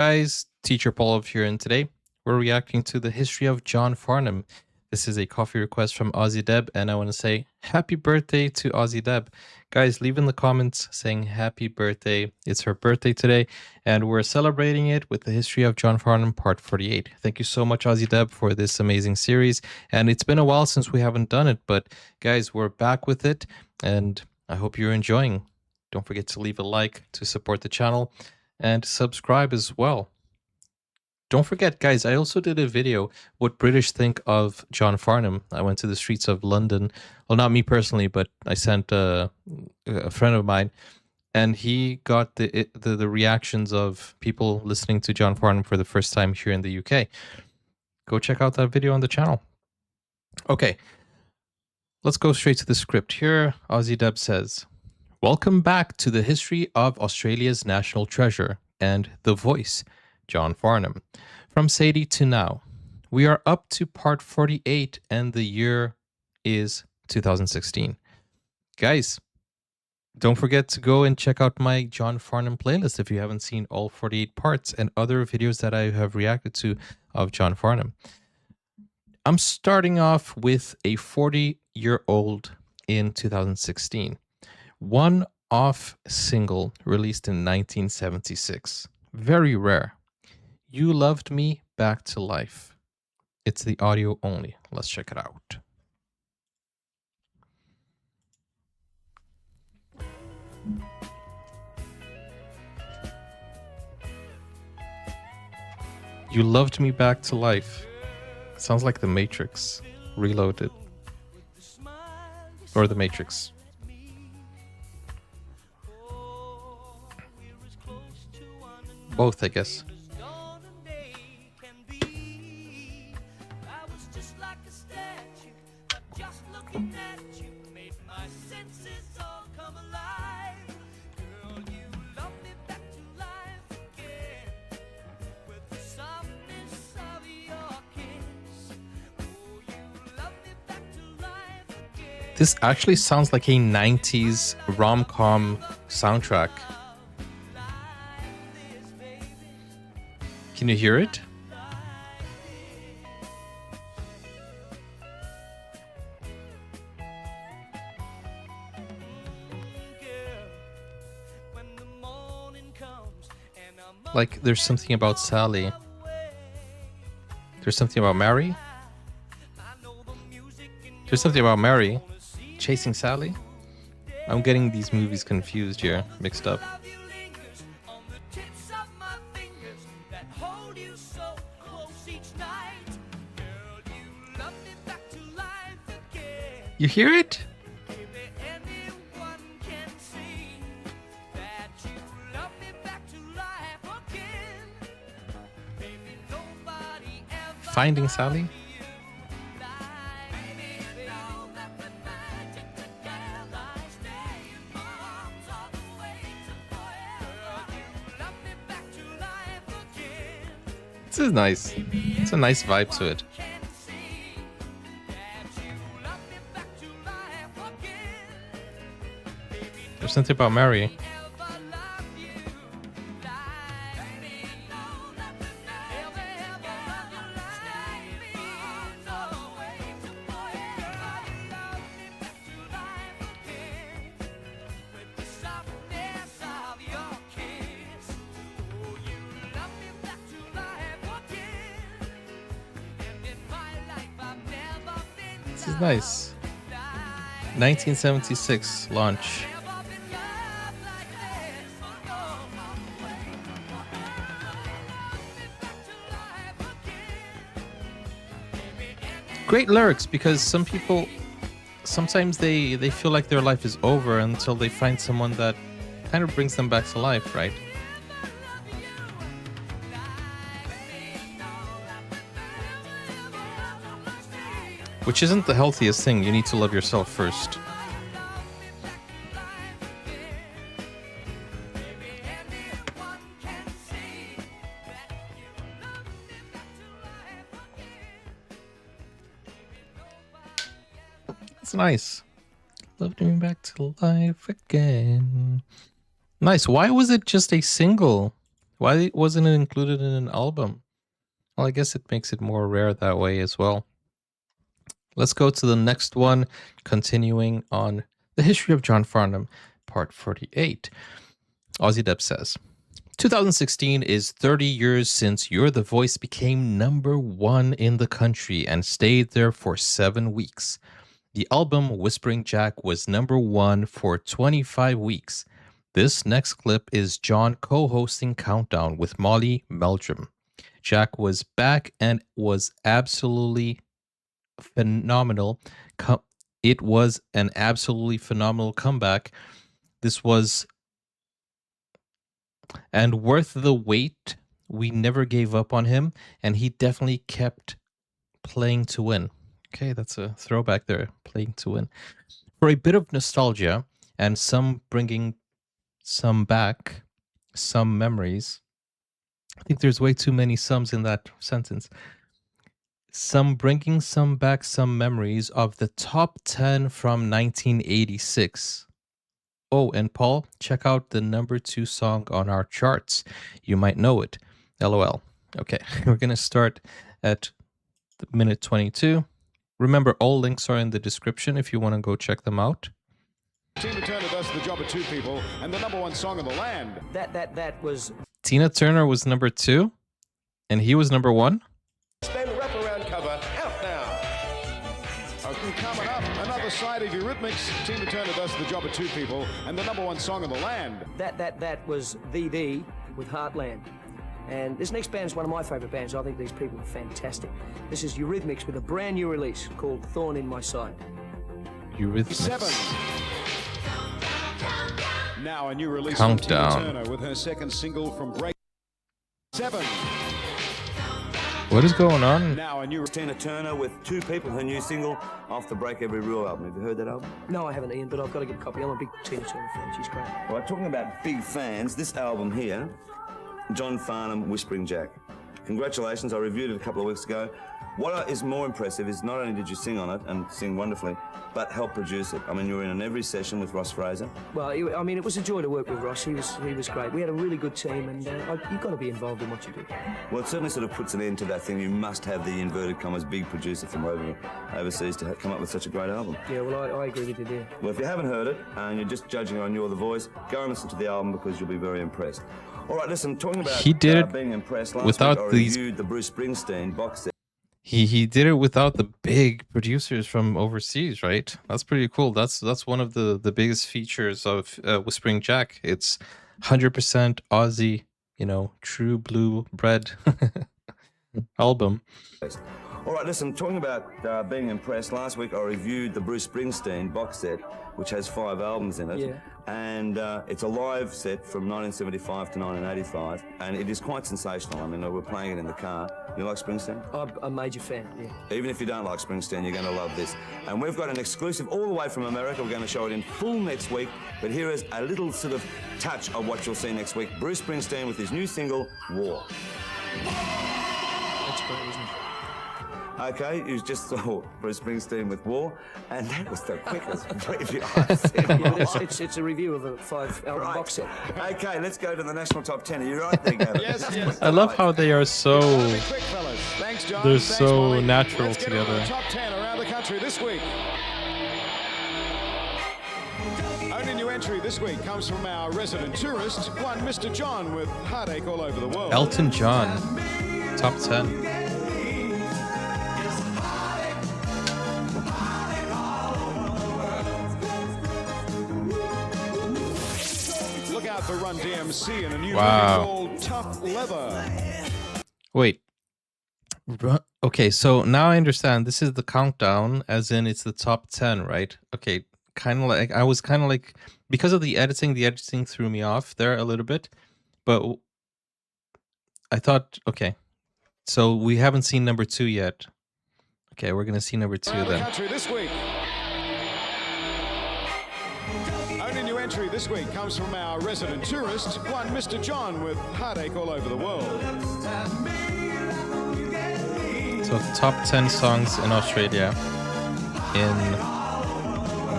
Guys, Teacher Paul here, and today we're reacting to the history of John Farnham. This is a coffee request from Aussie Deb, and I want to say happy birthday to Aussie Deb. Guys, leave in the comments saying happy birthday. It's her birthday today, and we're celebrating it with the history of John Farnham, part 48. Thank you so much, Aussie Deb, for this amazing series. And it's been a while since we haven't done it, but guys, we're back with it, and I hope you're enjoying. Don't forget to leave a like to support the channel and subscribe as well. Don't forget, guys, I also did a video, what British think of John Farnham. I went to the streets of London. Well, not me personally, but I sent a friend of mine, and he got the reactions of people listening to John Farnham for the first time here in the UK. Go check out that video on the channel. Okay, let's go straight to the script here. Aussie Deb says, "Welcome back to the history of Australia's national treasure and the voice, John Farnham. From Sadie to now. We are up to part 48 and the year is 2016. Guys, don't forget to go and check out my John Farnham playlist if you haven't seen all 48 parts and other videos that I have reacted to of John Farnham. I'm starting off with a 40-year-old in 2016. One-off single released in 1976. Very rare. You Loved Me Back to Life. It's the audio only. Let's check it out. You Loved Me Back to Life. Sounds like The Matrix Reloaded. Or The Matrix. Both, I guess. This actually sounds like a 90s rom-com soundtrack. Can you hear it? Like, there's something about Sally. There's something about Mary. There's something about Mary chasing Sally. I'm getting these movies confused here, mixed up. You hear it? Finding Sally? This is nice. It's a nice vibe to it. There's something about Mary. This is nice. 1976 launch. Great lyrics, because some people, sometimes they feel like their life is over until they find someone that kind of brings them back to life, right? Which isn't the healthiest thing. You need to love yourself first. It's nice. Loved me back to life again. Nice. Why was it just a single? Why wasn't it included in an album? Well, I guess it makes it more rare that way as well. Let's go to the next one, continuing on the history of John Farnham, part 48. Ozzy Depp says, 2016 is 30 years since You're the Voice became #1 in the country and stayed there for 7 weeks. The album Whispering Jack was #1 for 25 weeks. This next clip is John co-hosting Countdown with Molly Meldrum. Jack was back and was absolutely phenomenal. It was an absolutely phenomenal comeback. This was and worth the wait. We never gave up on him, and he definitely kept playing to win. Okay, that's a throwback there, playing to win. For a bit of nostalgia and some bringing some back, some memories. I think there's way too many sums in that sentence. Some bringing some back, some memories of the top 10 from 1986. Oh, and Paul, check out the #2 song on our charts. You might know it. LOL. Okay, we're going to start at the minute 22. Remember, all links are in the description if you want to go check them out. Tina Turner does the job of 2 people, and the #1 song in the land. That was... Tina Turner was #2, and he was #1? Then wraparound cover, out now. Coming up, another side of Eurythmics. Tina Turner does the job of 2 people, and the #1 song in the land. That was VD with Heartland. And this next band is one of my favourite bands. I think these people are fantastic. This is Eurythmics with a brand new release called Thorn in My Side. Eurythmics. 7. Now a new release Countdown. from Tina Turner with her second single from Break. 7. What is going on? Now a new Tina Turner with 2 people, her new single off the Break Every Rule album. Have you heard that album? No, I haven't, Ian, but I've got to get a copy. I'm a big Tina Turner fan. She's great. All right, talking about big fans, this album here, John Farnham, Whispering Jack. Congratulations, I reviewed it a couple of weeks ago. What is more impressive is not only did you sing on it and sing wonderfully, but help produce it. I mean, you were in every session with Ross Fraser. Well, I mean, it was a joy to work with Ross. He was great. We had a really good team, and you've got to be involved in what you do. Well, it certainly sort of puts an end to that thing. You must have the inverted commas big producer from overseas to come up with such a great album. Yeah, well, I agree with you there. Well, if you haven't heard it and you're just judging on You're the Voice, go and listen to the album because you'll be very impressed. All right, listen, talking about He did it being impressed, last without week I these... reviewed the Bruce Springsteen box set. He did it without the big producers from overseas, right? That's pretty cool. That's one of the biggest features of Whispering Jack. It's 100% Aussie, you know, true blue bread album. All right, listen, talking about being impressed, last week I reviewed the Bruce Springsteen box set, which has 5 albums in it. Yeah. And it's a live set from 1975 to 1985, and it is quite sensational. I mean, we're playing it in the car. You like Springsteen? I'm a major fan, yeah. Even if you don't like Springsteen, you're going to love this. And we've got an exclusive all the way from America. We're going to show it in full next week, but here is a little sort of touch of what you'll see next week. Bruce Springsteen with his new single, War. That's great, isn't it? Okay, you just saw Bruce Springsteen with War, and that was the quickest preview I've seen. Yeah, but it's a review of a 5-album box set. Okay, let's go to the national top 10. Are you right there, Gavin? Yes. I love how they are so... Quick, fellas. Thanks, John. They're Thanks, so Molly. natural Let's get together. on the top 10 around the country this week. Only new entry this week comes from our resident tourist, one Mr. John with Heartache All Over the World. Elton John, top 10. Look out for Run DMC and a new Wow. movie called Tough Leather. Wait. Okay, so now I understand. This is the countdown, as in it's the top 10, right? Okay, kind of like, I was kind of like, because of the editing threw me off there a little bit. But I thought, okay, so we haven't seen #2 yet. Okay, we're going to see #2 Around the then. country this week. Only new entry this week comes from our resident tourist, one Mr. John with Heartache All Over the World. So top 10 songs in Australia in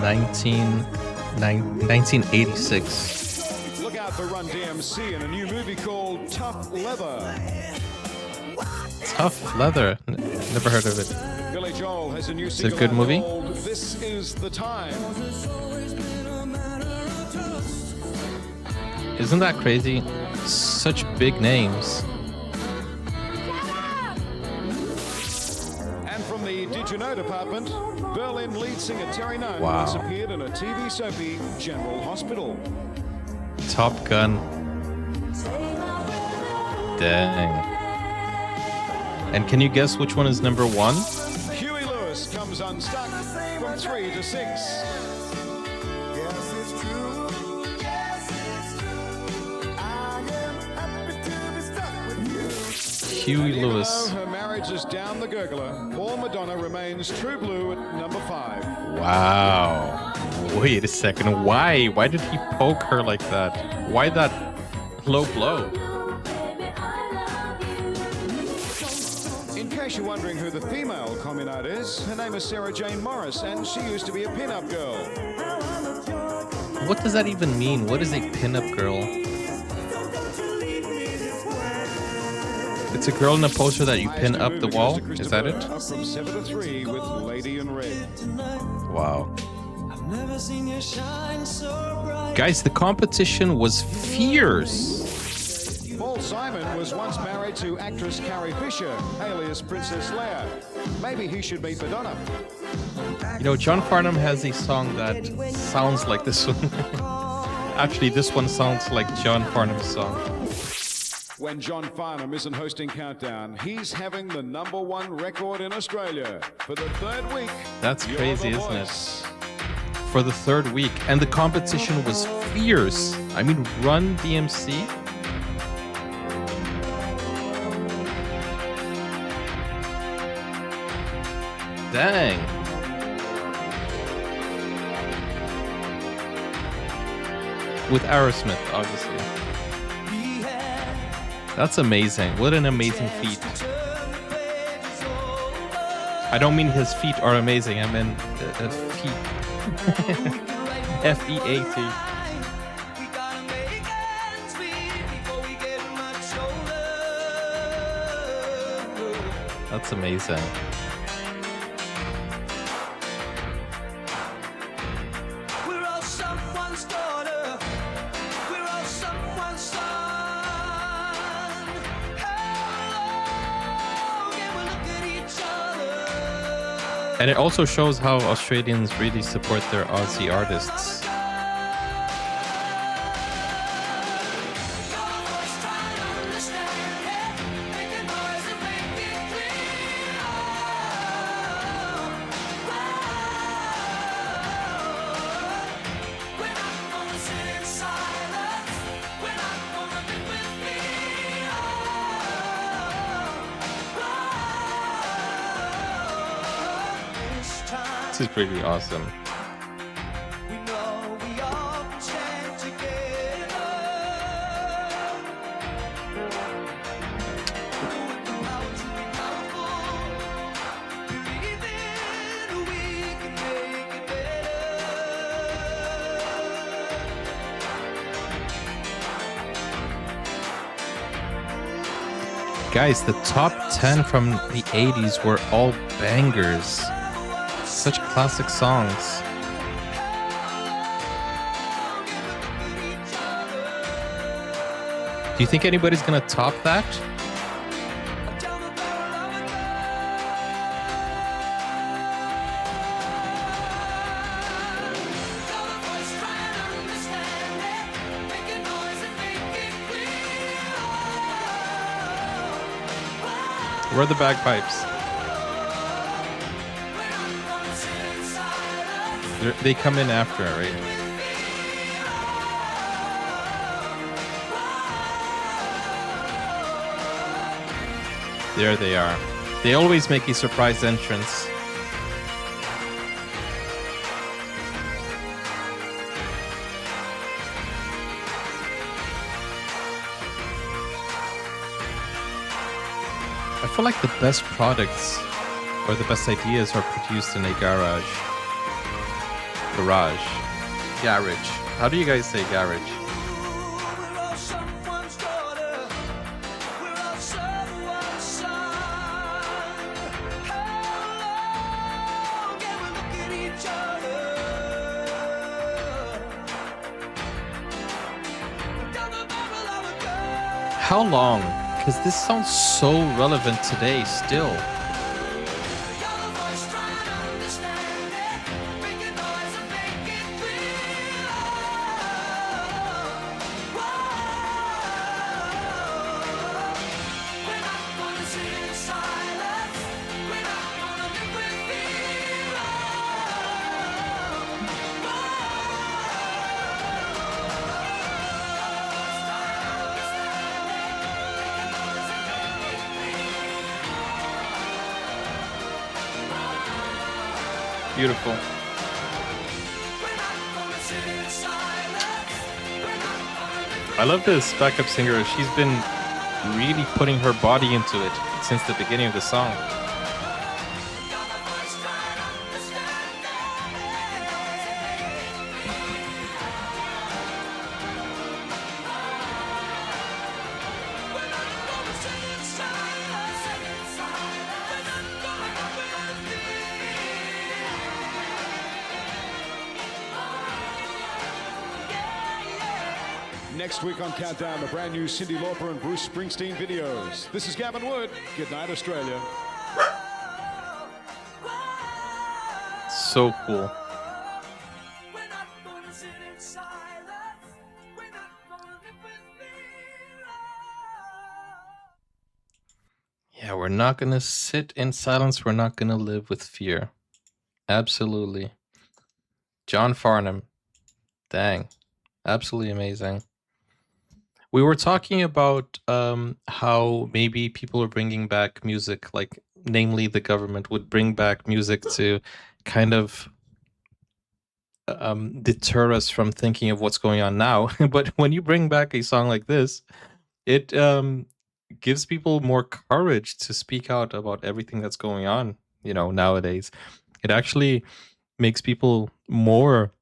1986. Look out out for Run DMC in a new movie called Tough Leather. Tough Leather. Never heard of it. Billy Joel has a new it a single good movie? called This Is the Time. Isn't that crazy? Such big names. And from the Did You Know department, Berlin lead singer Terry Nunn Wow. has appeared in a TV soapy, General Hospital. Top Gun. Dang. And can you guess which one is number one? Huey Lewis comes unstuck from 3 to 6. Huey Lewis. Her marriage is down the gurgler. Paul Madonna remains true blue at number 5. Wow. Wait a second. Why? Why did he poke her like that? Why that low blow? In case you're wondering who the female communard is, her name is Sarah Jane Morris, and she used to be a pin-up girl. What does that even mean? What is a pin-up girl? It's a girl in a poster that you pin up the wall? Is that it? Up from 7 to 3 with Lady in Red. Wow. Guys, the competition was fierce. Paul Simon was once married to actress Carrie Fisher, alias Princess Leia. Maybe he should meet Madonna. You know, John Farnham has a song that sounds like this one. Actually, this one sounds like John Farnham's song. When John Farnham isn't hosting Countdown, he's having the #1 record in Australia. For the 3rd week, That's you're crazy, the isn't it? voice. For the 3rd week. And the competition was fierce. I mean, Run DMC. Dang. With Aerosmith, obviously. That's amazing. What an amazing feat. I don't mean his feet are amazing. I mean feet. F-E-A-T. That's amazing. We're all someone's daughter. We're all someone's son. How long can we look at each other? And it also shows how Australians really support their Aussie artists. This is pretty awesome. We know we all stand together. With the power to be powerful. Believe in we can make it better. Guys, the top 10 from the 80s were all bangers. Such classic songs. Do you think anybody's gonna top that? Where are the bagpipes? They come in after, right? There they are. They always make a surprise entrance. I feel like the best products or the best ideas are produced in a garage. Garage. How do you guys say garage? how long? Because this sounds so relevant today still. Beautiful. I love this backup singer. She's been really putting her body into it since the beginning of the song. Next week on Countdown, the brand new Cyndi Lauper and Bruce Springsteen videos. This is Gavin Wood. Good night, Australia. So cool. Yeah, we're not gonna sit in silence. We're not gonna live with fear. Absolutely. John Farnham. Dang. Absolutely amazing. We were talking about how maybe people are bringing back music, like namely the government would bring back music to kind of deter us from thinking of what's going on now. But when you bring back a song like this, it gives people more courage to speak out about everything that's going on, you know, nowadays. It actually makes people more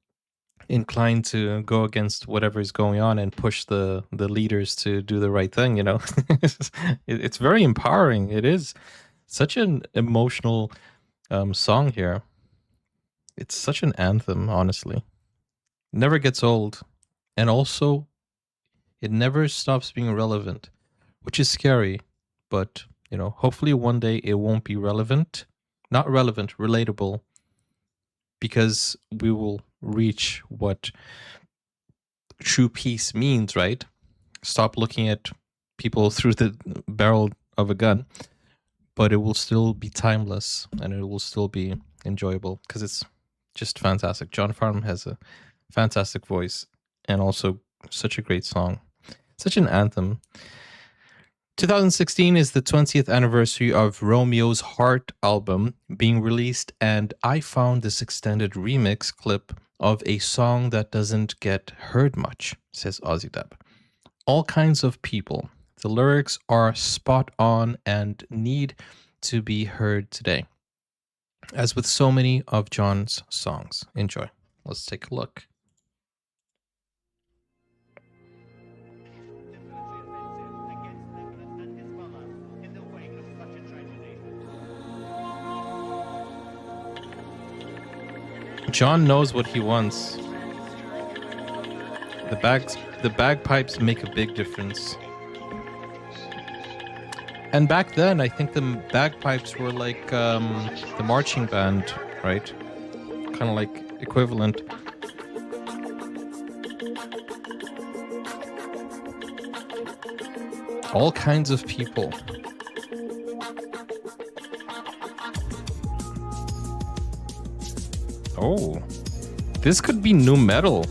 inclined to go against whatever is going on and push the leaders to do the right thing, you know. It's very empowering. It is such an emotional song here. It's such an anthem, honestly. Never gets old, and also it never stops being relevant, which is scary, but you know, hopefully one day it won't be relevant. Not relevant, relatable, because we will reach what true peace means, right? Stop looking at people through the barrel of a gun, but it will still be timeless and it will still be enjoyable because it's just fantastic. John Farnham has a fantastic voice and also such a great song, such an anthem. 2016 is the 20th anniversary of Romeo's Heart album being released, and I found this extended remix clip of a song that doesn't get heard much, says Ozzy Deb. All kinds of people. The lyrics are spot on and need to be heard today, as with so many of John's songs. Enjoy. Let's take a look. John knows what he wants. The bagpipes make a big difference. And back then, I think the bagpipes were like the marching band, right? Kind of like equivalent. All kinds of people. Oh, this could be new metal.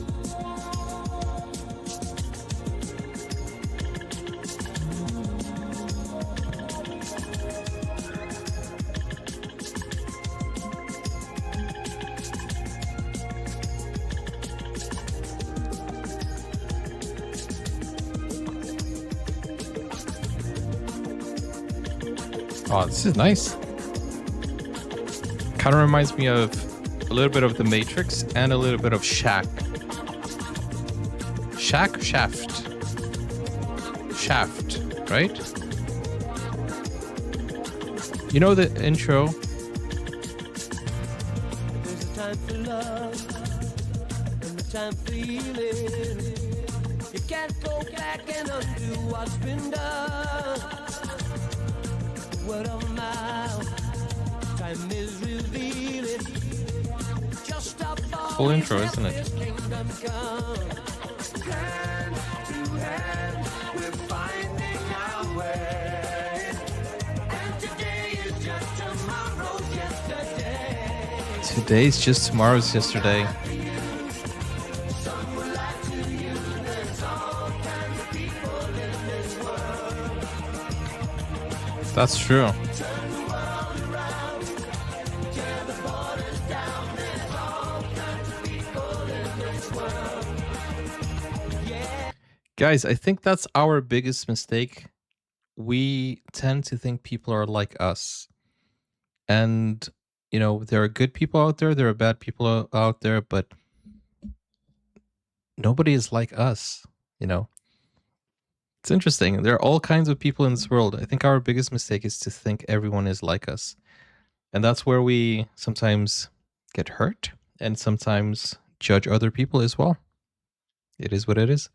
Oh, this is nice. Kind of reminds me of a little bit of The Matrix and a little bit of Shaft. Shaft, right? You know the intro? There's a time for love and a time for healing. You can't go back and undo what's been done. Word of mouth, time is revealing just how far Full we intro, have isn't it? this kingdom come. Hand to hand, we're finding our way. And today is just tomorrow's yesterday. Today's just tomorrow's yesterday. Some will lie to you, there's all kinds of people in this world. That's true. Turn the world around, tear the borders down. There's all kinds of people in this world. Yeah. Guys, I think that's our biggest mistake. We tend to think people are like us. And, you know, there are good people out there, there are bad people out there, but nobody is like us, you know. It's interesting. There are all kinds of people in this world. I think our biggest mistake is to think everyone is like us. And that's where we sometimes get hurt and sometimes judge other people as well. It is what it is.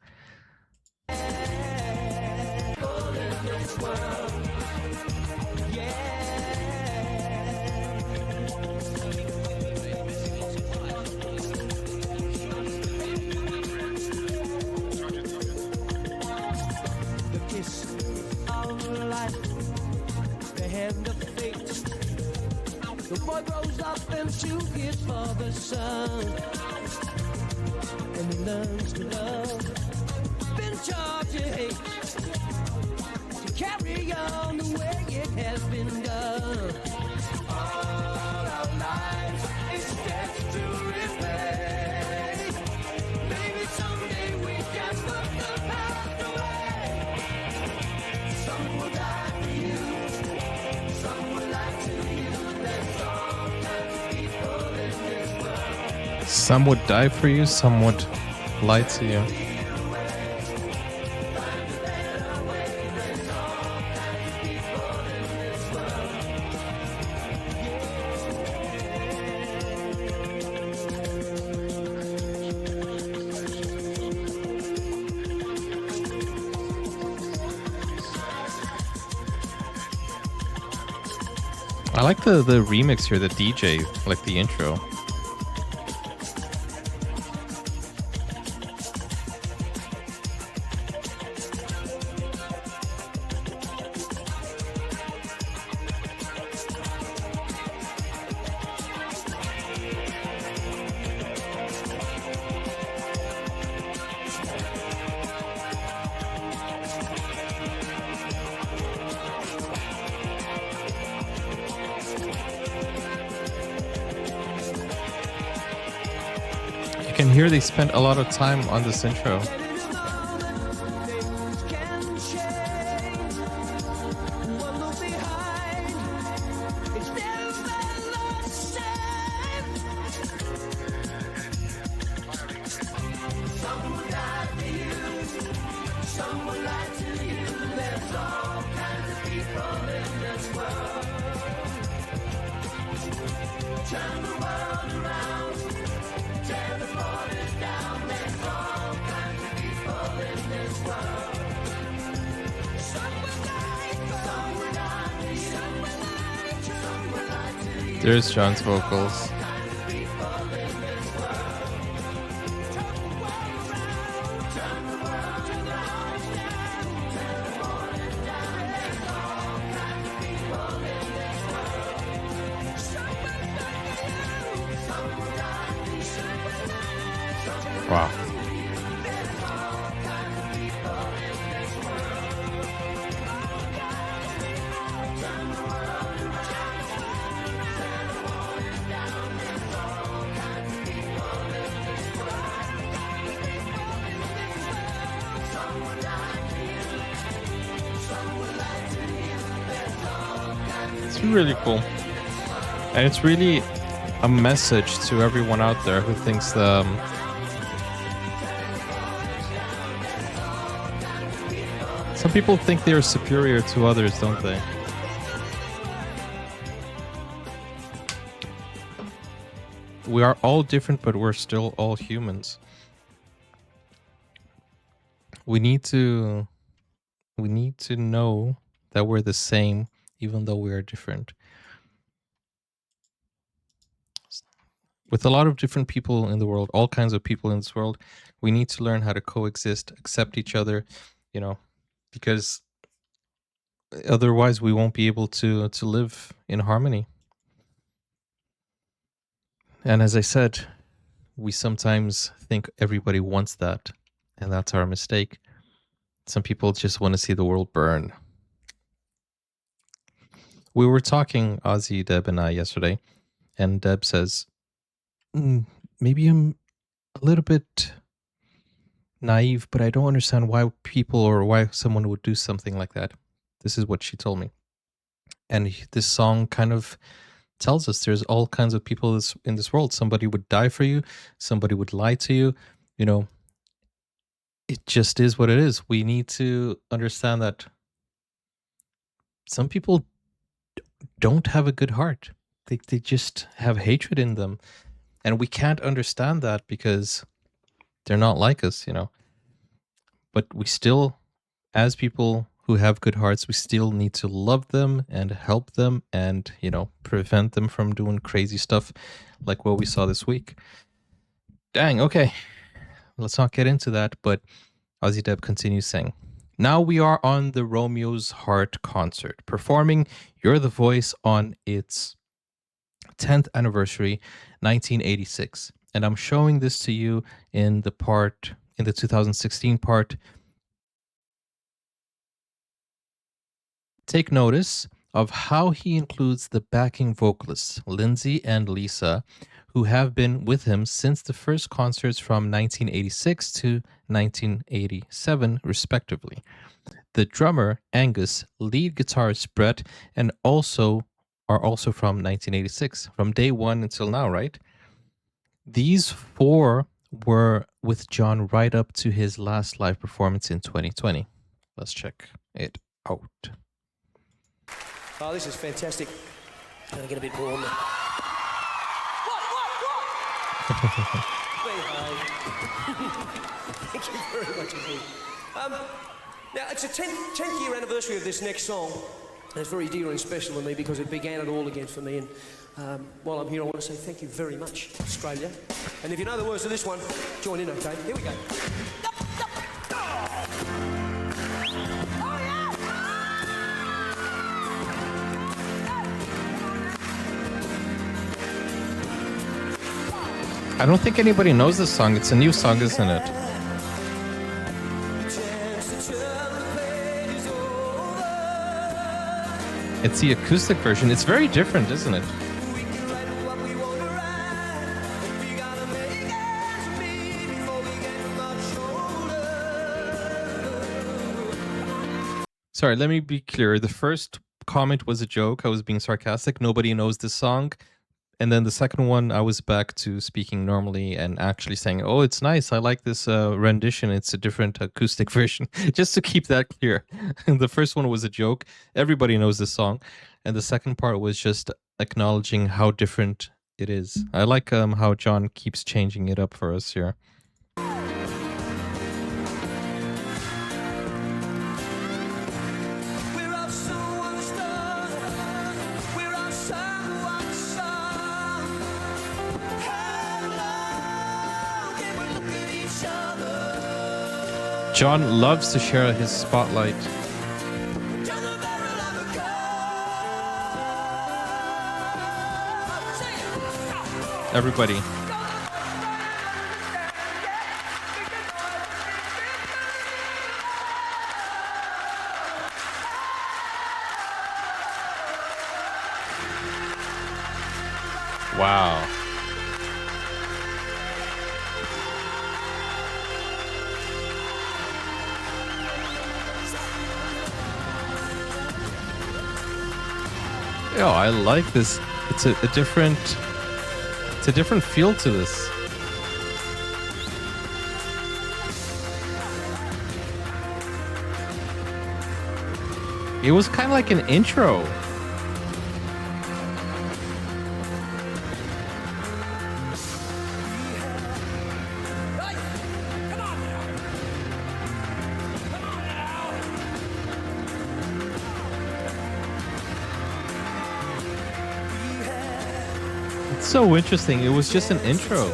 The kiss of life, the hand of fate. The boy grows up into his father's son, and he learns to love, been taught to hate, to carry on the way it has been done. All our lives is steps to repay. Maybe someday we can put the past away. Some will die for you, some will lie to you. There's all kinds of people in this world. Some would die for you, some would lie to you. I like the remix here, the DJ, like the intro. You can hear they spent a lot of time on this intro. Things can change. One look behind, it's never the same. Some will die for you, some will lie to you. There's all kinds of people in this world. Turn the world around, tear the borders down. There's all kinds of people in this world. Some will die for, some will die for you, some will lie to, some will lie to you. There's John's vocals. Wow. It's really cool. And it's really a message to everyone out there who thinks some people think they are superior to others, don't they? We are all different, but we're still all humans. we need to know that we're the same even though we are different. With a lot of different people in the world, all kinds of people in this world, we need to learn how to coexist, accept each other, you know, because otherwise we won't be able to live in harmony. And as I said, we sometimes think everybody wants that, and that's our mistake. Some people just want to see the world burn. We were talking, Ozzy, Deb, and I yesterday, and Deb says, maybe I'm a little bit naive, but I don't understand why people or why someone would do something like that. This is what she told me. And this song kind of tells us there's all kinds of people in this world. Somebody would die for you. Somebody would lie to you. You know, it just is what it is. We need to understand that some people don't have a good heart. They just have hatred in them. And we can't understand that because they're not like us, you know. But we still, as people who have good hearts, we still need to love them and help them and, you know, prevent them from doing crazy stuff like what we saw this week. Dang, okay. Let's not get into that, but Ozzy Deb continues saying, now we are on the Romeo's Heart concert, performing You're the Voice on its 10th anniversary, 1986. And I'm showing this to you in the 2016 part. Take notice of how he includes the backing vocalists, Lindsay and Lisa, who have been with him since the first concerts from 1986 to 1987, respectively. The drummer, Angus, lead guitarist, Brett, and are also from 1986, from day one until now, right? These four were with John right up to his last live performance in 2020. Let's check it out. Oh, this is fantastic. I'm going to get a bit warm. What? Thank you very much indeed. Now, it's a 10th year anniversary of this next song. And it's very dear and special to me because it began it all again for me. And while I'm here, I want to say thank you very much, Australia. And if you know the words to this one, join in, okay? Here we go. I don't think anybody knows this song. It's a new song, isn't it? It's the acoustic version. It's very different, isn't it? Sorry, let me be clear. The first comment was a joke. I was being sarcastic. Nobody knows this song. And then the second one, I was back to speaking normally and actually saying, oh, it's nice. I like this rendition. It's a different acoustic version. Just to keep that clear. The first one was a joke. Everybody knows this song. And the second part was just acknowledging how different it is. I like how John keeps changing it up for us here. John loves to share his spotlight. Everybody. Wow. Yo, I like this. It's a different feel to this. It was kind of like an intro. It's so interesting. It was just an intro.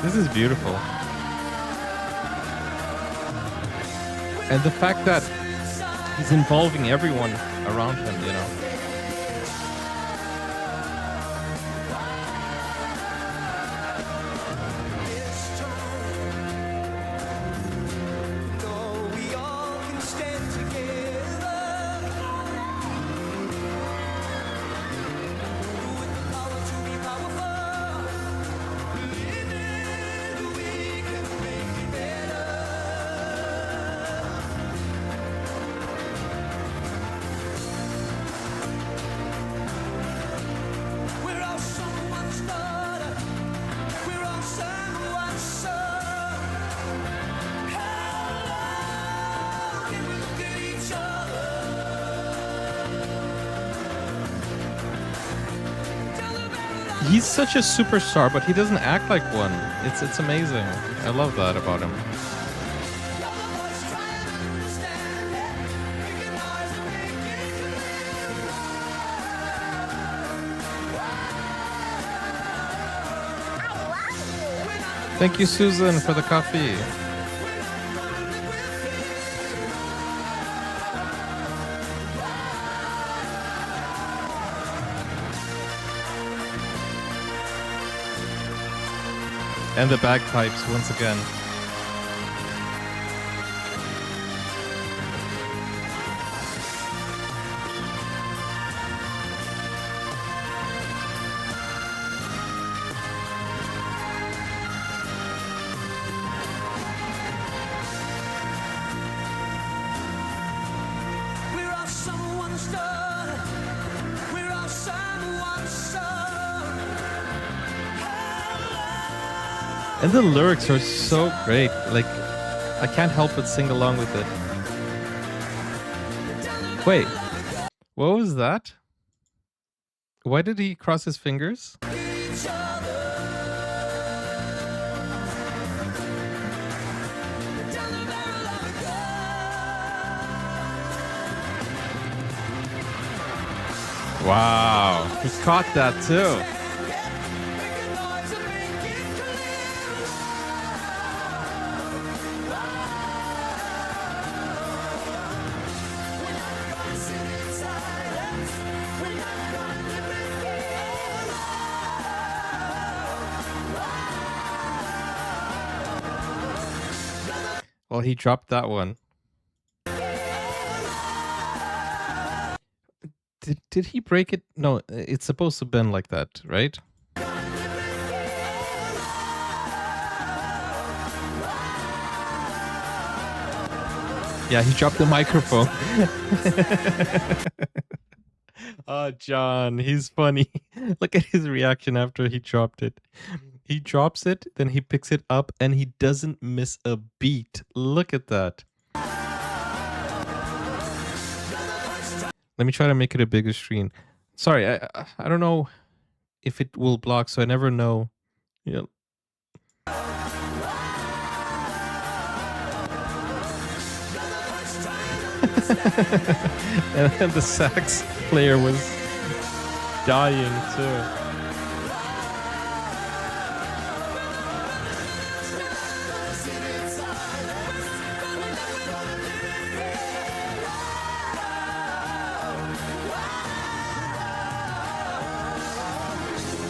This is beautiful. And the fact that he's involving everyone around him, you know. He's such a superstar, but he doesn't act like one. It's amazing. I love that about him. Thank you, Susan, for the coffee. And the bagpipes once again. We're all someone's daughter. We're all someone's son. And the lyrics are so great. Like, I can't help but sing along with it. Wait, what was that? Why did he cross his fingers? Wow, he caught that too. Well, he dropped that one. Did he break it? No, it's supposed to bend like that, right? Yeah, he dropped the microphone. Oh, John, he's funny. Look at his reaction after he dropped it. He drops it, then he picks it up, and he doesn't miss a beat. Look at that. Let me try to make it a bigger screen. Sorry, I don't know if it will block, so I never know. Yeah. And the sax player was dying too.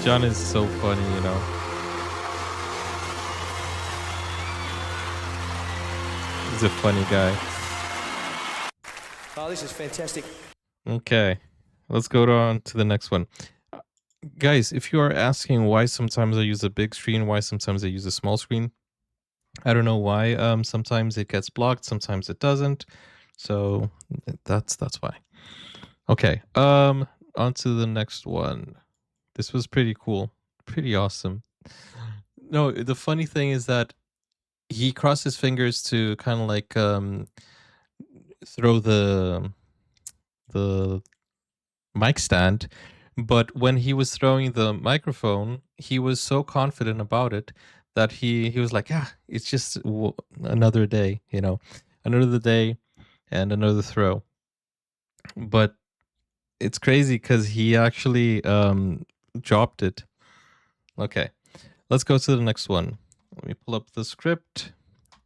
John is so funny, you know. He's a funny guy. Oh, this is fantastic. Okay. let's go on to the next one. Guys, if you are asking why sometimes I use a big screen, why sometimes I use a small screen, I don't know why. Sometimes it gets blocked, sometimes it doesn't. So that's why. Okay. On to the next one. This was pretty cool. Pretty awesome. No, the funny thing is that he crossed his fingers to kind of like throw the mic stand, but when he was throwing the microphone, he was so confident about it that he was like, "Ah, it's just another day, you know, another day and another throw." But it's crazy because he actually dropped it. Okay, let's go to the next one. Let me pull up the script.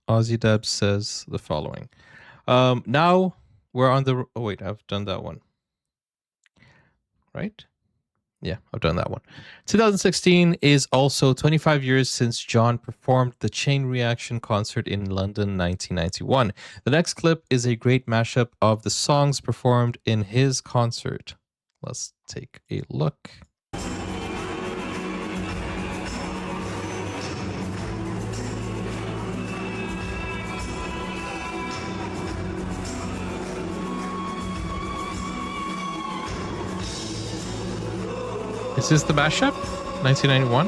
Aussie Deb says the following. Now we're on the... Oh, wait, I've done that one. Right? Yeah, I've done that one. 2016 is also 25 years since John performed the Chain Reaction concert in London 1991. The next clip is a great mashup of the songs performed in his concert. Let's take a look. Is this the mashup? 1991?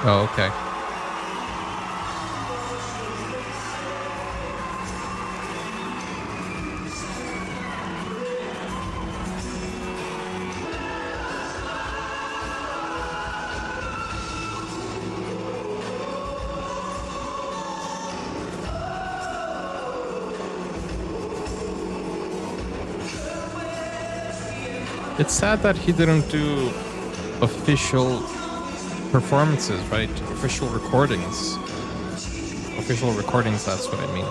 Oh, okay. It's sad that he didn't do official performances, right? Official recordings. Official recordings, that's what I mean.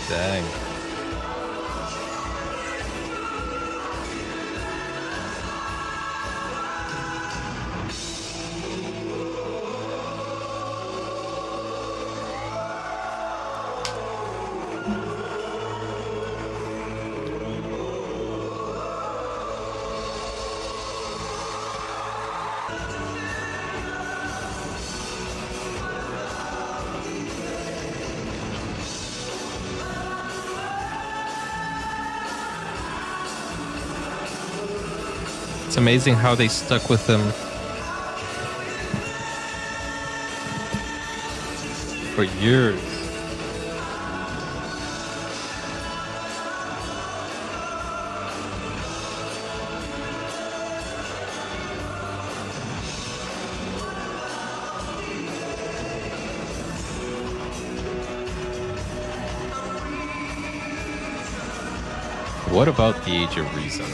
Dang. It's amazing how they stuck with him for years. What about the Age of Reason?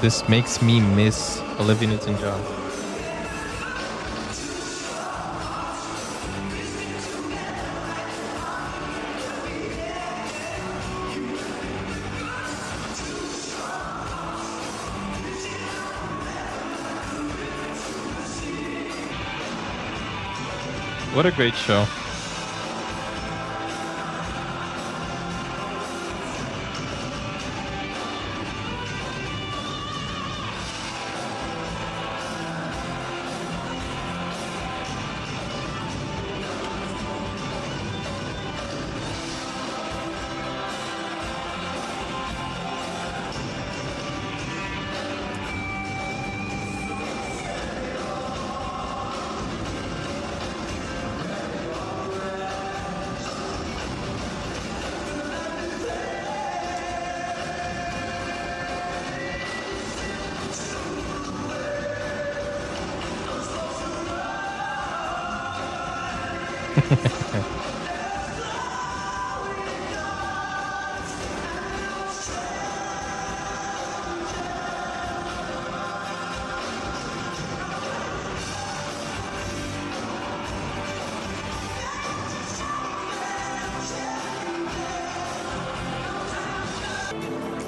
This makes me miss Olivia Newton-John. What a great show.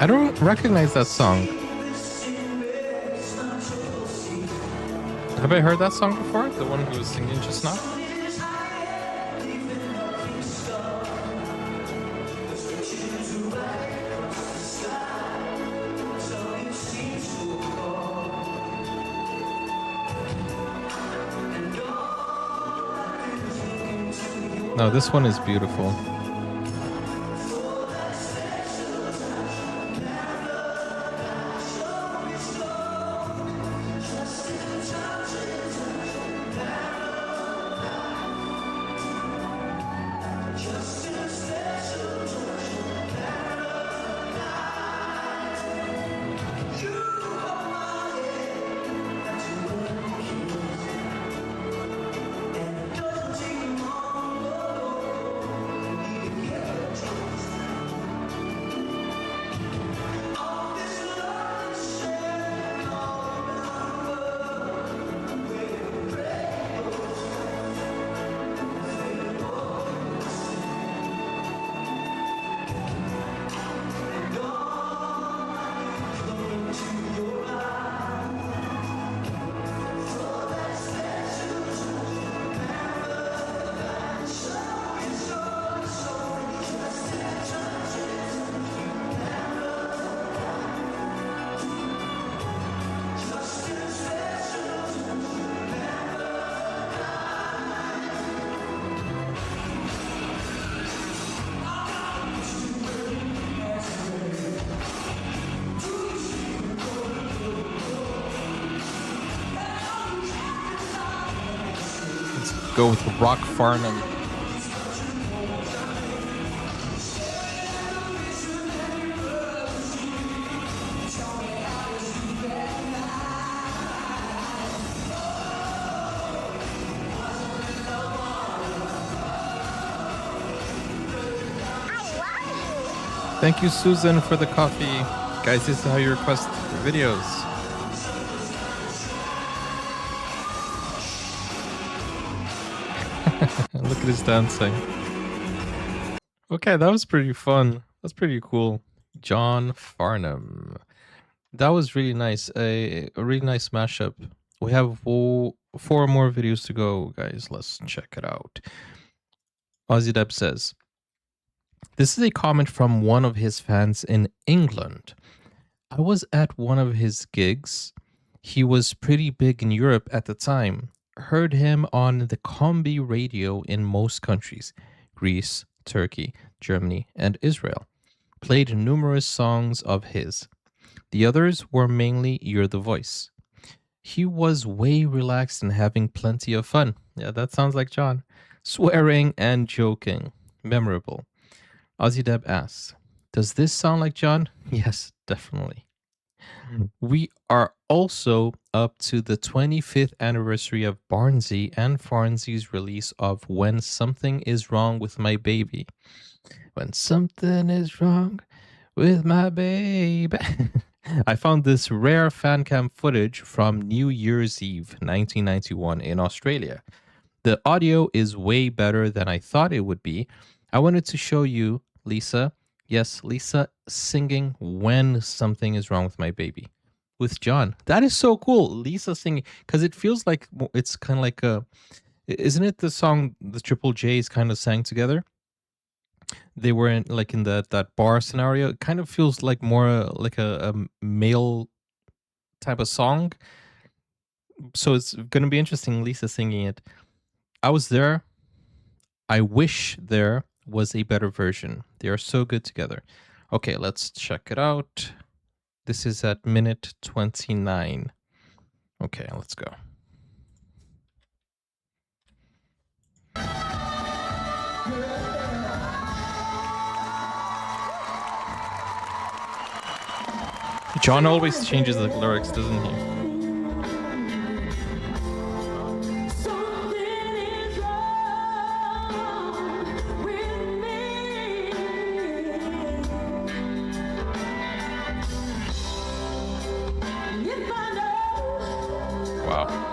I don't recognize that song. Have I heard that song before? The one who was singing just now? No, this one is beautiful. Go with Rock Farnham. Thank you, Susan, for the coffee. Guys, this is how you request videos. Look at his dancing. Okay, that was pretty fun. That's pretty cool. John Farnham. That was really nice. A really nice mashup. We have 4 more videos to go, guys. Let's check it out. Ozzy Deb says, this is a comment from one of his fans in England. I was at one of his gigs. He was pretty big in Europe at the time. Heard him on the combi radio in most countries, Greece, Turkey, Germany, and Israel. Played numerous songs of his. The others were mainly You're the Voice. He was way relaxed and having plenty of fun. Yeah, that sounds like John. Swearing and joking. Memorable. Ozzy Deb asks, does this sound like John? Yes, definitely. We are also up to the 25th anniversary of Barnsey and Farnsey's release of When Something Is Wrong with My Baby. When something is wrong with my baby. I found this rare fan cam footage from New Year's Eve 1991 in Australia. The audio is way better than I thought it would be. I wanted to show you Lisa. Yes, Lisa singing When Something Is Wrong with My Baby with John. That is so cool. Lisa singing, because it feels like it's kind of like a, isn't it the song the Triple J's kind of sang together? They were in like in that bar scenario. It kind of feels like more like a male type of song. So it's going to be interesting, Lisa singing it. I was there. I wish there was a better version. They are so good together. Okay, let's check it out. This is at minute 29. Okay, let's go. John always changes the lyrics, doesn't he? Wow.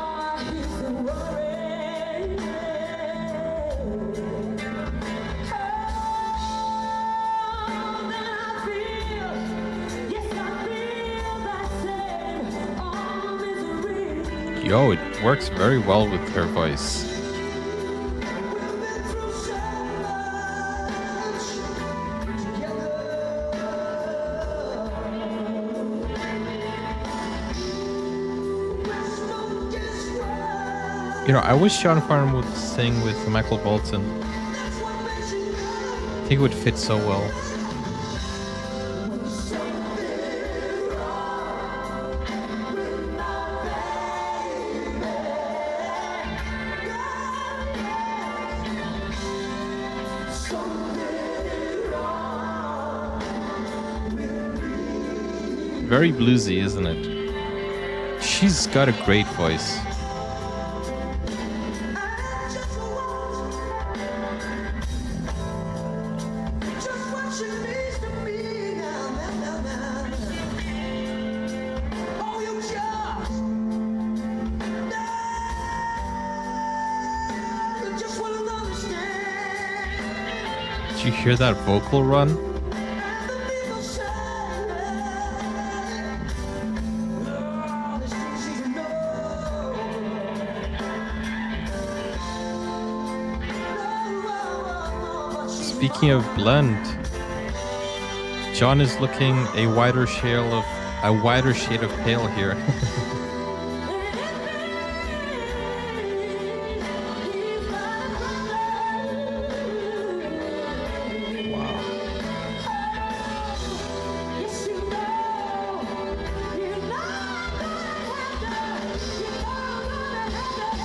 Yo, it works very well with her voice. You know, I wish John Farnham would sing with Michael Bolton. I think it would fit so well. Very bluesy, isn't it? She's got a great voice. Did you hear that vocal run? Speaking of blend, John is looking a wider shade of pale here. Wow.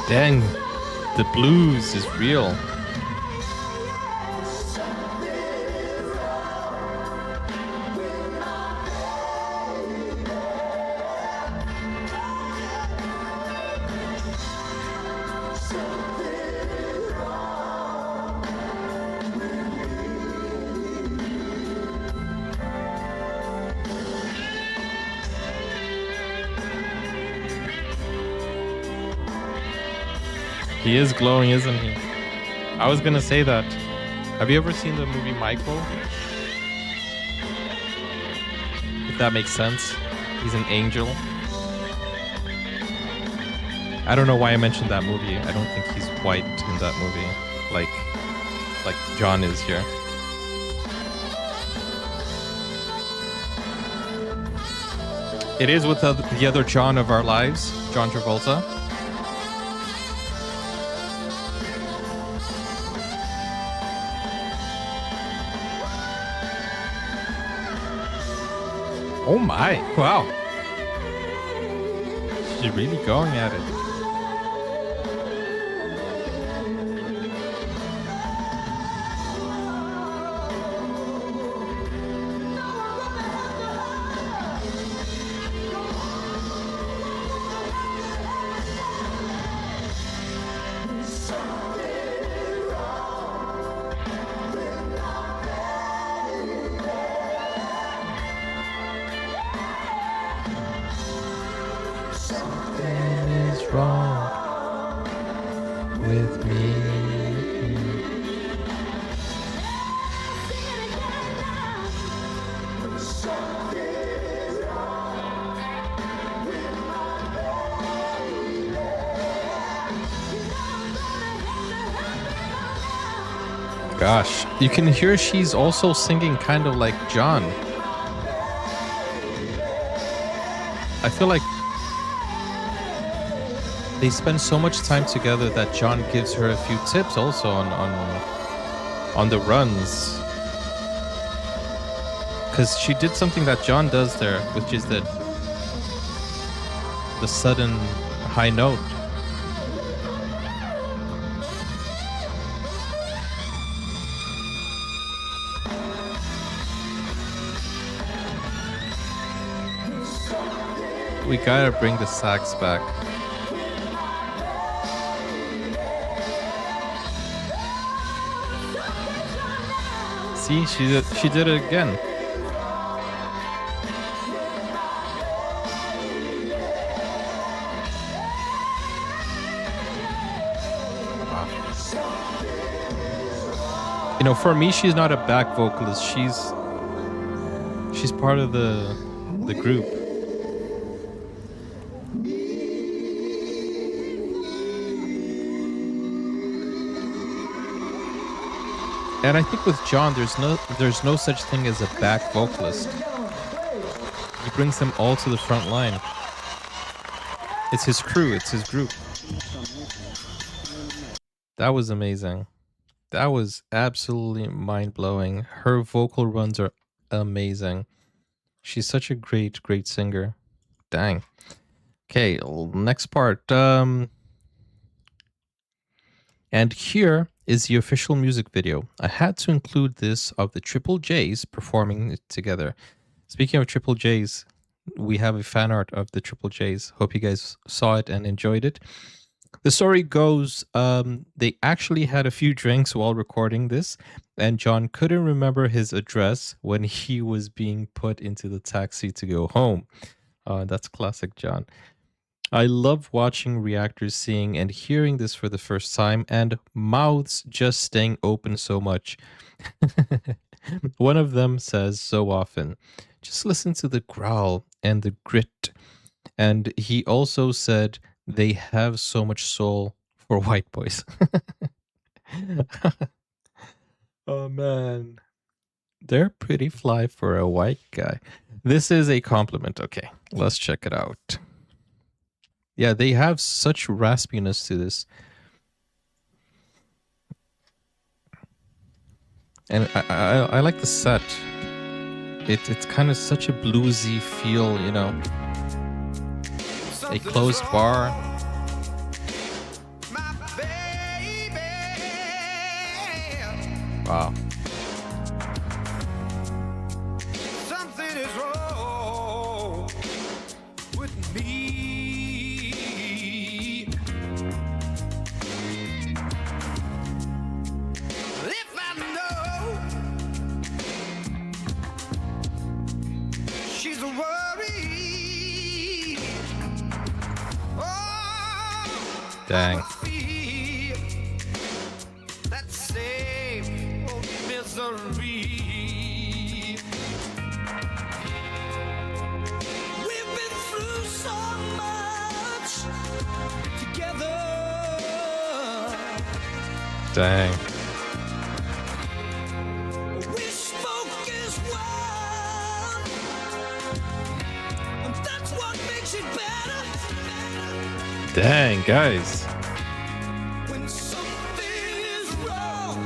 Dang, the blues is real. He is glowing, isn't he? I was gonna say that. Have you ever seen the movie Michael? If that makes sense. He's an angel. I don't know why I mentioned that movie. I don't think he's white in that movie, like John is here. It is with the other John of our lives, John Travolta. Oh my, wow. She's really going at it. Wrong with me. Gosh, you can hear she's also singing kind of like John. I feel like they spend so much time together that John gives her a few tips also on the runs, because she did something that John does there, which is the sudden high note. We gotta bring the sax back. See, she did it again. You know, for me, she's not a back vocalist. She's part of the group. And I think with John, there's no such thing as a back vocalist. He brings them all to the front line. It's his crew. It's his group. That was amazing. That was absolutely mind-blowing. Her vocal runs are amazing. She's such a great singer. Dang. Okay, next part. And here is the official music video. I had to include this of the Triple J's performing it together. Speaking of Triple J's, we have a fan art of the Triple J's. Hope you guys saw it and enjoyed it. The story goes, they actually had a few drinks while recording this, and John couldn't remember his address when he was being put into the taxi to go home. That's classic John. I love watching reactors seeing and hearing this for the first time, and mouths just staying open so much. One of them says so often, just listen to the growl and the grit. And he also said, they have so much soul for white boys. Oh man, they're pretty fly for a white guy. This is a compliment. Okay, let's check it out. Yeah, they have such raspiness to this. And I like the set. It's kind of such a bluesy feel, you know. A closed bar. Wow. Something is wrong with me. If I know she's a worry, oh, Dang. I feel that same old misery. We've been through so much together. Dang. We spoke as one, and that's what makes it better. Dang, guys. When something is wrong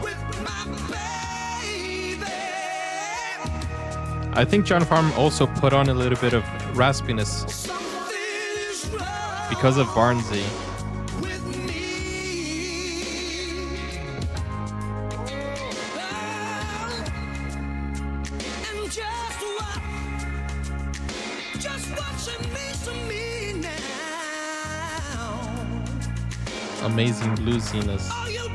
with my baby. I think John Farnham also put on a little bit of raspiness Something is wrong because of Barnsey. with me. And just what she means to me now. Amazing bluesiness. Oh, you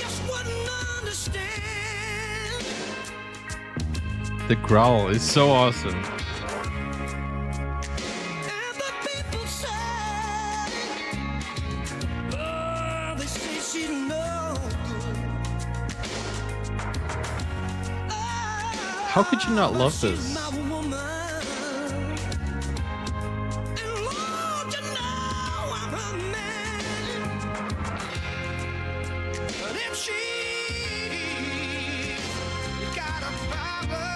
just wouldn't understand. The growl is so awesome. And the people say, oh, they say she's no good. How could you not love She's this? my woman. And Lord, you know I'm her man. But if she got a problem,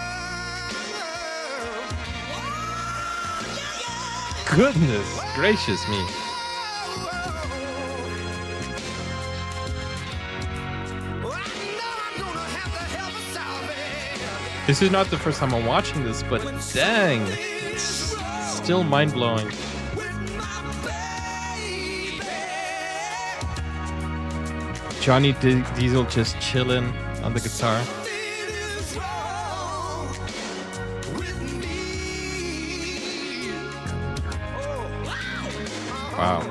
oh, yeah, yeah. Goodness gracious me. This is not the first time I'm watching this, but dang, it's still mind-blowing. Johnny Diesel just chilling on the guitar. Wow.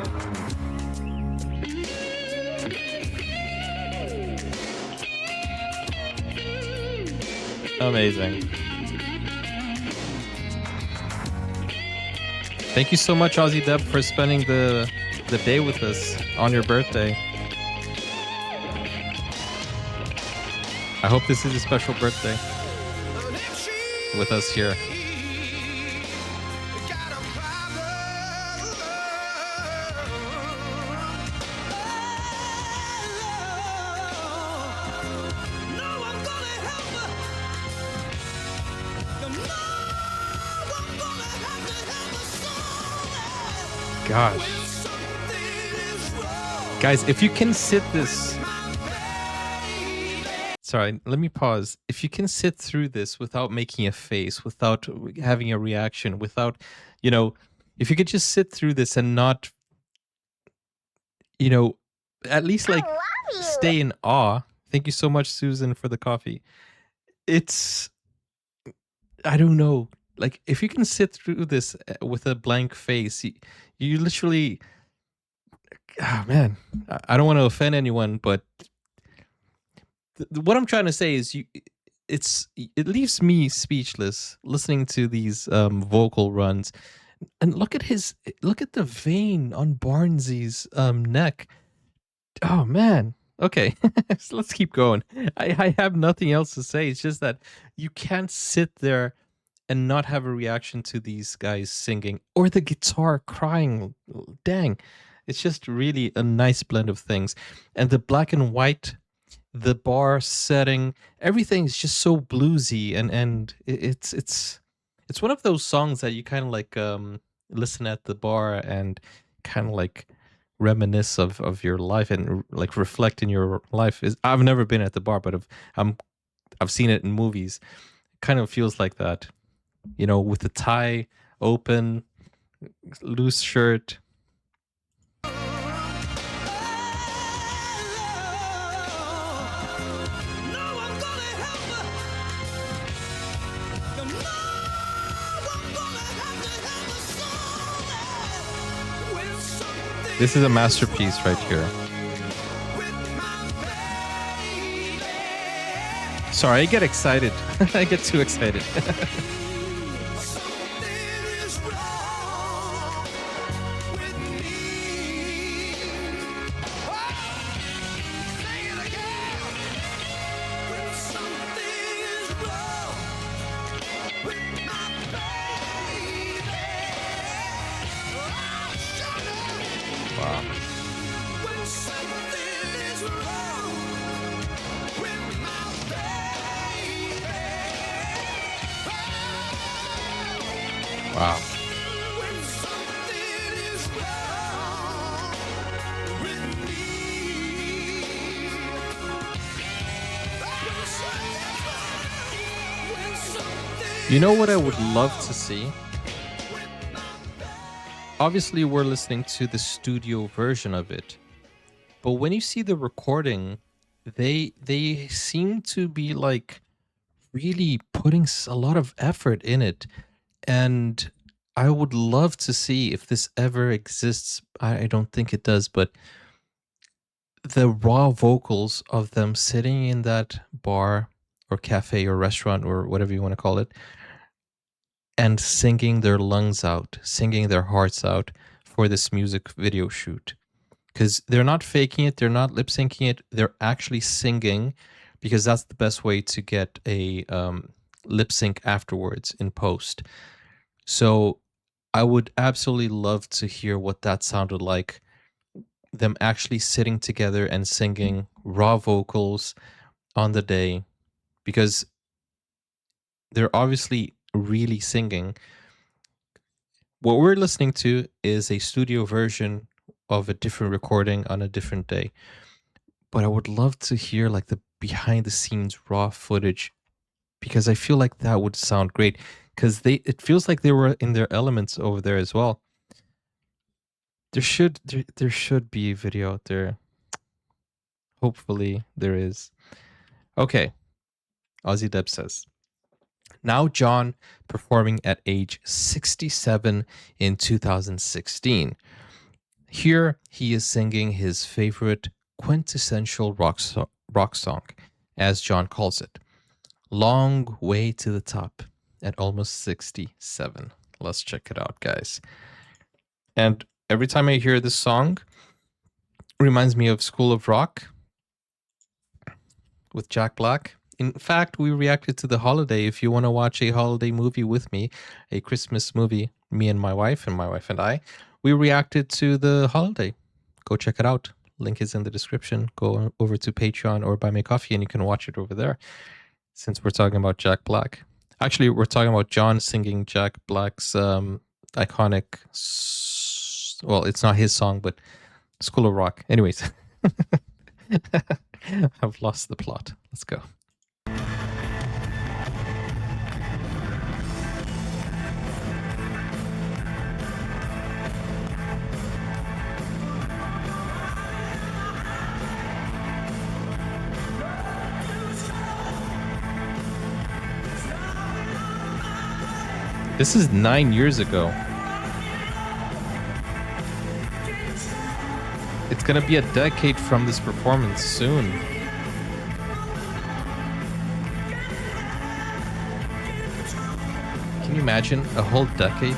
Amazing. Thank you so much, Aussie Deb, for spending the day with us on your birthday. I hope this is a special birthday with us here. Gosh. Guys, if you can sit this... Sorry, let me pause. If you can sit through this without making a face, without having a reaction, without, you know, if you could just sit through this and not, you know, at least like stay in awe. Thank you so much, Susan, for the coffee. It's, I don't know. Like, if you can sit through this with a blank face, you literally, oh man, I don't want to offend anyone, but what I'm trying to say is it leaves me speechless listening to these vocal runs. And look at the vein on Barnsley's neck. Oh man. Okay, so let's keep going. I have nothing else to say. It's just that you can't sit there and not have a reaction to these guys singing or the guitar crying. Dang. It's just really a nice blend of things. And the black and white, the bar setting, everything is just so bluesy, and it's one of those songs that you kind of like listen at the bar and kind of like reminisce of your life and like reflect in your life. I've never been at the bar, but I've seen it in movies. It kind of feels like that, you know, with the tie open, loose shirt. This is a masterpiece right here. Sorry, I get excited. I get too excited. Wow. Wow. You know what I would love to see? Obviously, we're listening to the studio version of it, but when you see the recording, they seem to be like really putting a lot of effort in it, and I would love to see if this ever exists. I don't think it does, but the raw vocals of them sitting in that bar or cafe or restaurant or whatever you want to call it, and singing their lungs out, singing their hearts out for this music video shoot. Because they're not faking it, they're not lip syncing it, they're actually singing, because that's the best way to get a lip sync afterwards in post. So I would absolutely love to hear what that sounded like, them actually sitting together and singing raw vocals on the day, because they're obviously really singing. What we're listening to is a studio version of a different recording on a different day. But I would love to hear like the behind the scenes raw footage, because I feel like that would sound great, because it feels like they were in their elements over there as well. There should be a video out there. Hopefully there is. Okay. Aussie Deb says, now John performing at age 67 in 2016. Here he is singing his favorite quintessential rock song, as John calls it. Long Way to the Top at almost 67. Let's check it out, guys. And every time I hear this song, it reminds me of School of Rock with Jack Black. In fact, we reacted to The Holiday. If you want to watch a holiday movie with me, a Christmas movie, me and my wife and I, we reacted to The Holiday. Go check it out. Link is in the description. Go over to Patreon or buy me coffee and you can watch it over there. Since we're talking about Jack Black. Actually, we're talking about John singing Jack Black's iconic, well, it's not his song, but School of Rock. Anyways, I've lost the plot. Let's go. This is 9 years ago. It's gonna be a decade from this performance soon. Can you imagine a whole decade?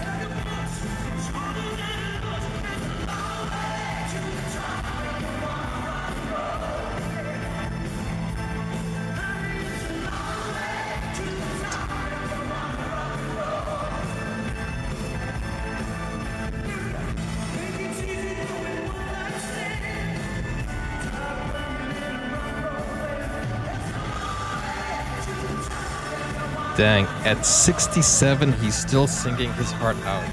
Dang, at 67, he's still singing his heart out.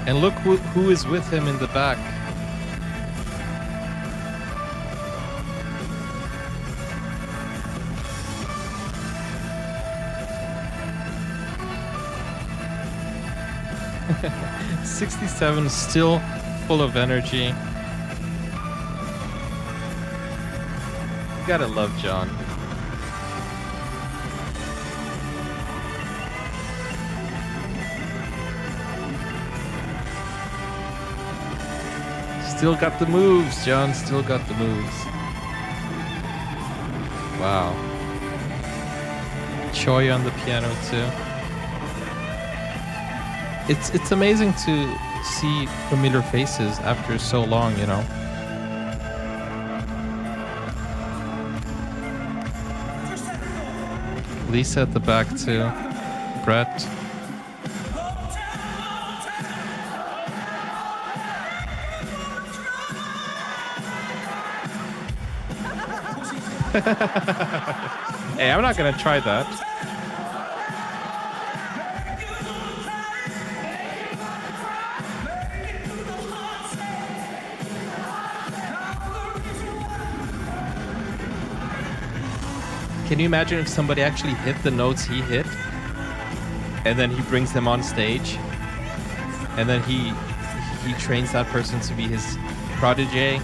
And look who is with him in the back. '67, still full of energy. You gotta love John. Still got the moves, John. Still got the moves. Wow. Choi on the piano too. It's amazing to see familiar faces after so long, you know. Lisa at the back too. Brett. Hey, I'm not gonna try that. Can you imagine if somebody actually hit the notes he hit, and then he brings them on stage, and then he trains that person to be his protege,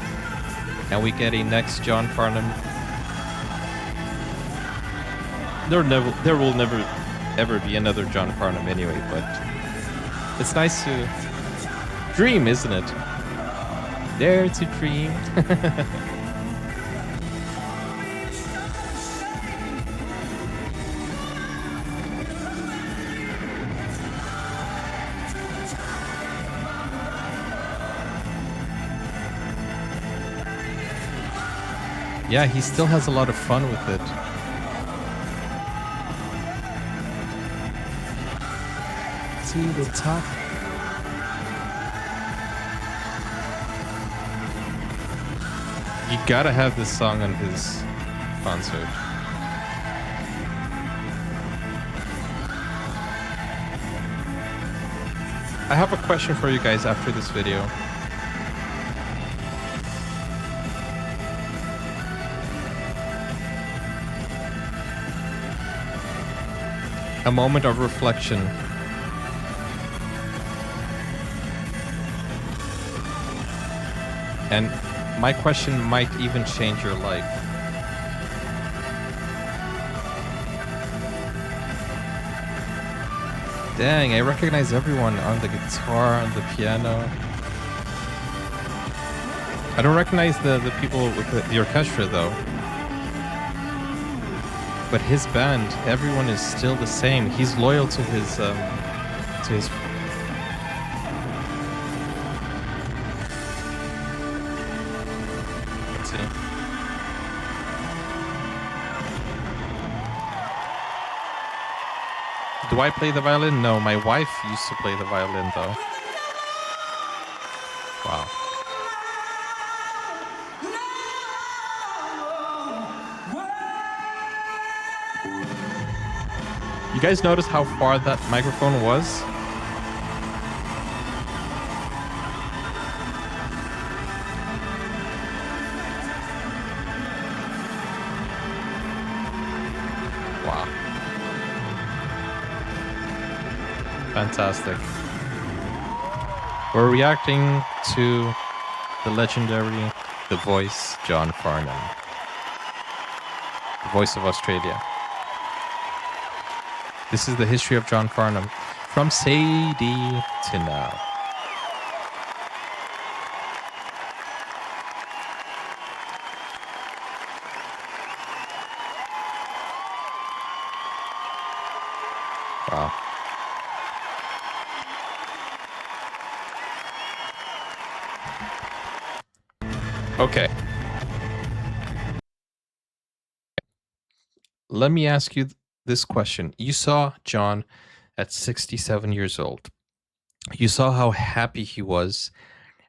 and we get a next John Farnham. There will never ever be another John Farnham anyway, but it's nice to dream, isn't it? Dare to dream. Yeah, he still has a lot of fun with it. To the top. You gotta have this song on his concert. I have a question for you guys after this video. A moment of reflection. And my question might even change your life. Dang, I recognize everyone on the guitar, on the piano. I don't recognize the people with the orchestra though. But his band, everyone is still the same. He's loyal to his let's see. Do I play the violin? No, my wife used to play the violin though. Wow. You guys notice how far that microphone was? Wow. Fantastic. We're reacting to the legendary, the voice, John Farnham. The voice of Australia. This is the history of John Farnham, from Sadie to now. Wow. Okay. Let me ask you this question. You saw John at 67 years old. You saw how happy he was,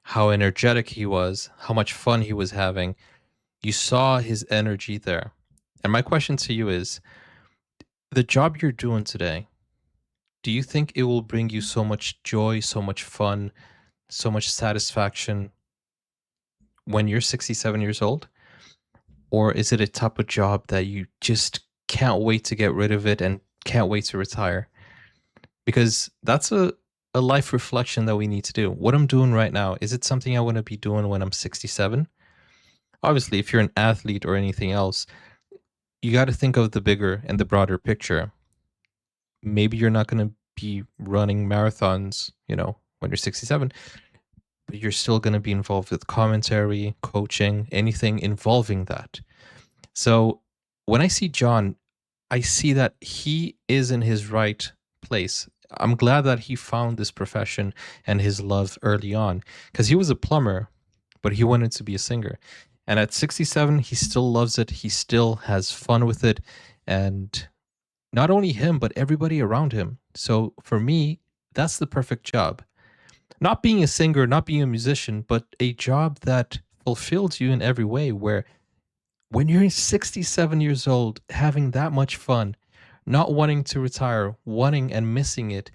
how energetic he was, how much fun he was having. You saw his energy there. And my question to you is, the job you're doing today, do you think it will bring you so much joy, so much fun, so much satisfaction when you're 67 years old? Or is it a type of job that you just can't wait to get rid of it and can't wait to retire? Because that's a life reflection that we need to do. What I'm doing right now, is it something I want to be doing when I'm 67? Obviously, if you're an athlete or anything else, you got to think of the bigger and the broader picture. Maybe you're not going to be running marathons, when you're 67, but you're still going to be involved with commentary, coaching, anything involving that. So when I see John, I see that he is in his right place. I'm glad that he found this profession and his love early on, because he was a plumber, but he wanted to be a singer. And at 67, he still loves it. He still has fun with it. And not only him, but everybody around him. So for me, that's the perfect job. Not being a singer, not being a musician, but a job that fulfills you in every way, where when you're 67 years old, having that much fun, not wanting to retire, wanting and missing it,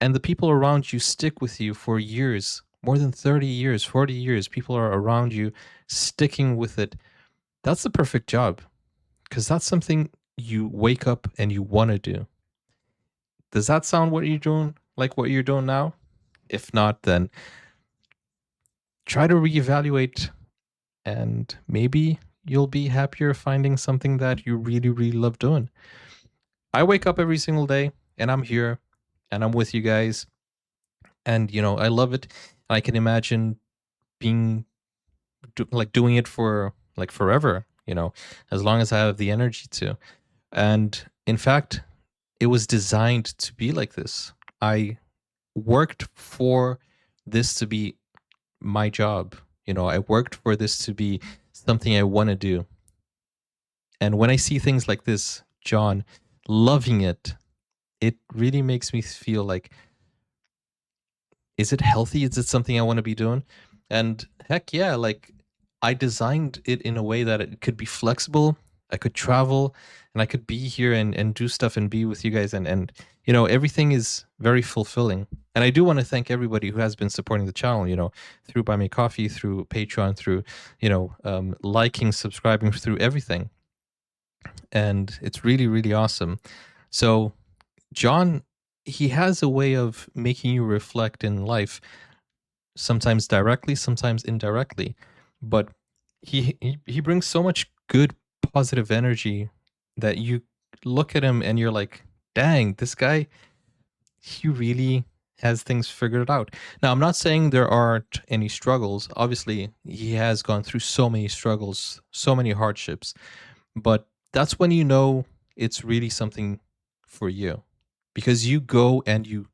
and the people around you stick with you for years, more than 30 years, 40 years, people are around you sticking with it. That's the perfect job, because that's something you wake up and you want to do. Does that sound what you're doing, like what you're doing now? If not, then try to reevaluate, and maybe you'll be happier finding something that you really, really love doing. I wake up every single day and I'm here and I'm with you guys. And, I love it. I can imagine doing it for like forever, as long as I have the energy to. And in fact, it was designed to be like this. I worked for this to be my job. I worked for this to be something I want to do. And when I see things like this, John loving it, it really makes me feel like, is it healthy? Is it something I want to be doing? And heck yeah, like I designed it in a way that it could be flexible. I could travel and I could be here and do stuff and be with you guys. And everything is very fulfilling. And I do want to thank everybody who has been supporting the channel, through Buy Me Coffee, through Patreon, through, liking, subscribing, through everything. And it's really, really awesome. So John, he has a way of making you reflect in life, sometimes directly, sometimes indirectly. But he brings so much good, positive energy that you look at him and you're like, dang, this guy, he really has things figured out. Now, I'm not saying there aren't any struggles. Obviously, he has gone through so many struggles, so many hardships. But that's when it's really something for you, because you go and you,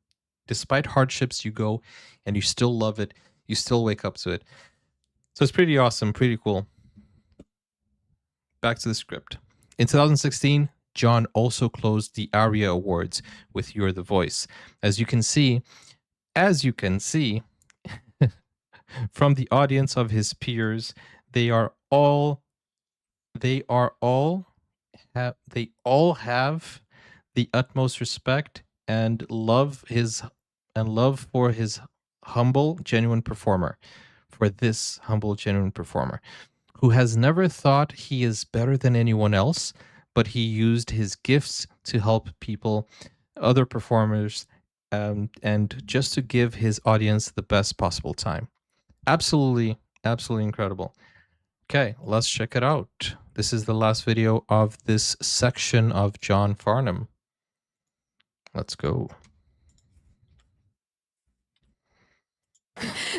despite hardships, you go and you still love it. You still wake up to it. So it's pretty awesome, pretty cool. Back to the script. In 2016, John also closed the ARIA Awards with You're the Voice. As you can see, from the audience of his peers, they all have the utmost respect and love for his humble, genuine performer, for this humble, genuine performer, who has never thought he is better than anyone else, but he used his gifts to help people, other performers, and just to give his audience the best possible time. Absolutely, absolutely incredible. Okay, let's check it out. This is the last video of this section of John Farnham. Let's go.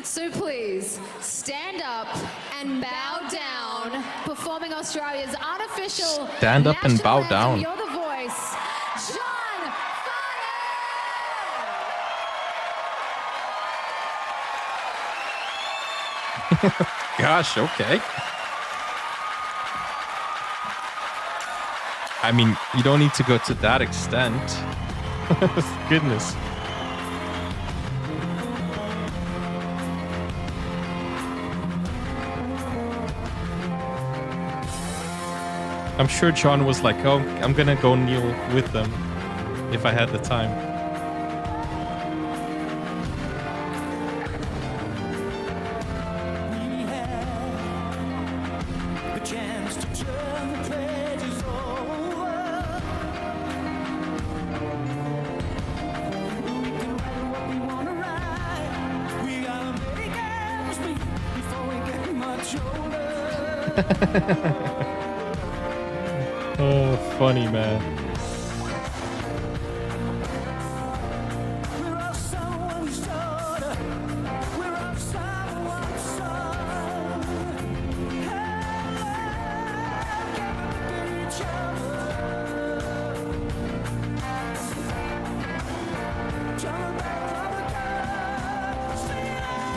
So please stand up and bow down, performing Australia's unofficial Stand up and national bow anthem, down. You're the Voice, John Farnham! Gosh, okay. I mean, you don't need to go to that extent. Goodness. I'm sure John was like, oh, I'm gonna go kneel with them if I had the time. We had the chance to turn the pages over. We can write what we want to write. We gotta make ends meet before we get much older. Oh, funny, man. We're all someone's daughter. We're all someone's son. Hello, can we look at each other? Tell the battle of the gods. Sing it out.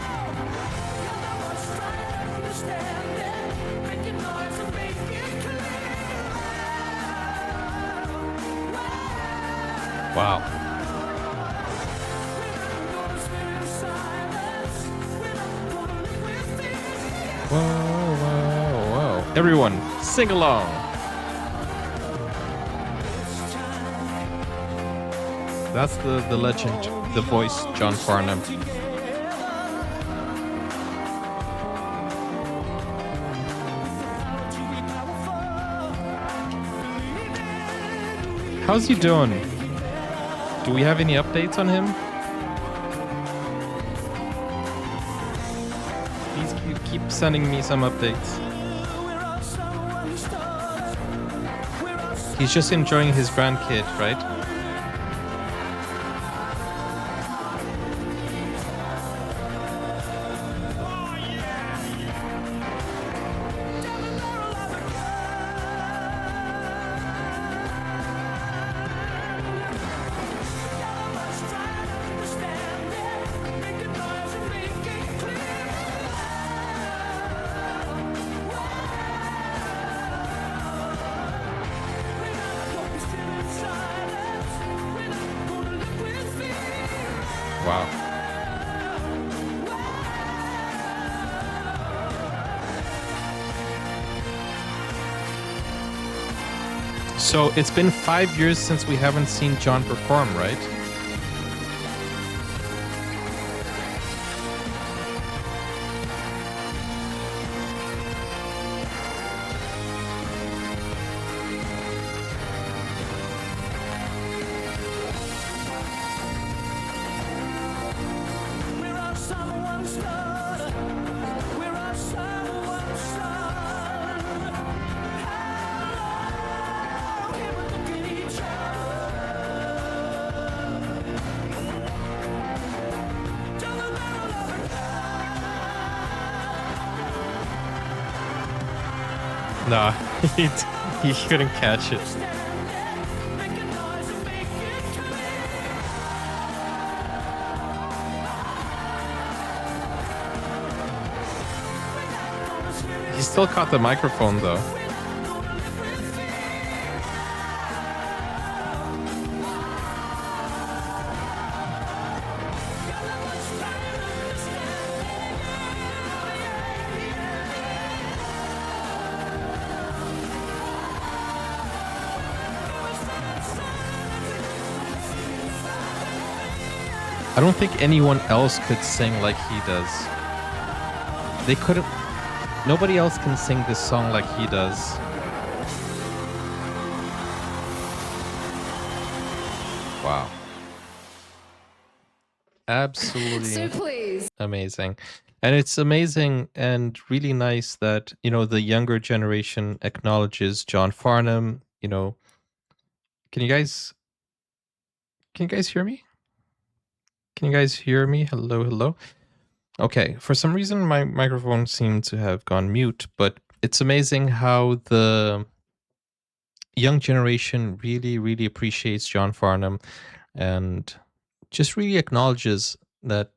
You're the ones trying to understand it. Making noise and make it clear. Wow. Whoa, whoa, whoa. Everyone, sing along. That's the legend, the voice, John Farnham. How's he doing? Do we have any updates on him? Please keep sending me some updates. He's just enjoying his grandkid, right? Wow. So it's been 5 years since we haven't seen John perform, right? We're all someone's daughter. We're all someone's son. Hello, can we look at each other? Tell the battle of the Nah, he couldn't catch it. still caught the microphone though. I don't think anyone else could sing like he does. They couldn't. Nobody else can sing this song like he does. Wow. Absolutely So please. amazing. And it's amazing and really nice that, you know, the younger generation acknowledges John Farnham, you know. Can you guys hear me? Can you guys hear me? Hello, hello. Okay, for some reason my microphone seemed to have gone mute, but it's amazing how the young generation really, really appreciates John Farnham and just really acknowledges that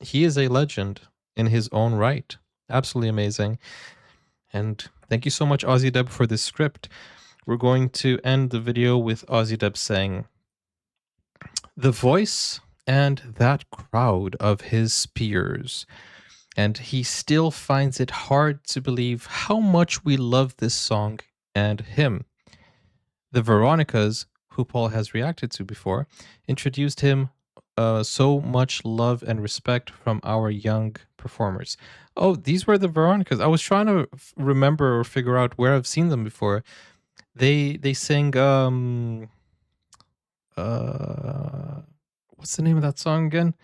he is a legend in his own right. Absolutely amazing. And thank you so much, Ozzy Deb, for this script. We're going to end the video with Ozzy Deb saying, "The voice and that crowd of his peers. And he still finds it hard to believe how much we love this song and him. The Veronicas, who Paul has reacted to before, introduced him so much love and respect from our young performers." Oh, these were the Veronicas. I was trying to remember or figure out where I've seen them before. They sing what's the name of that song again?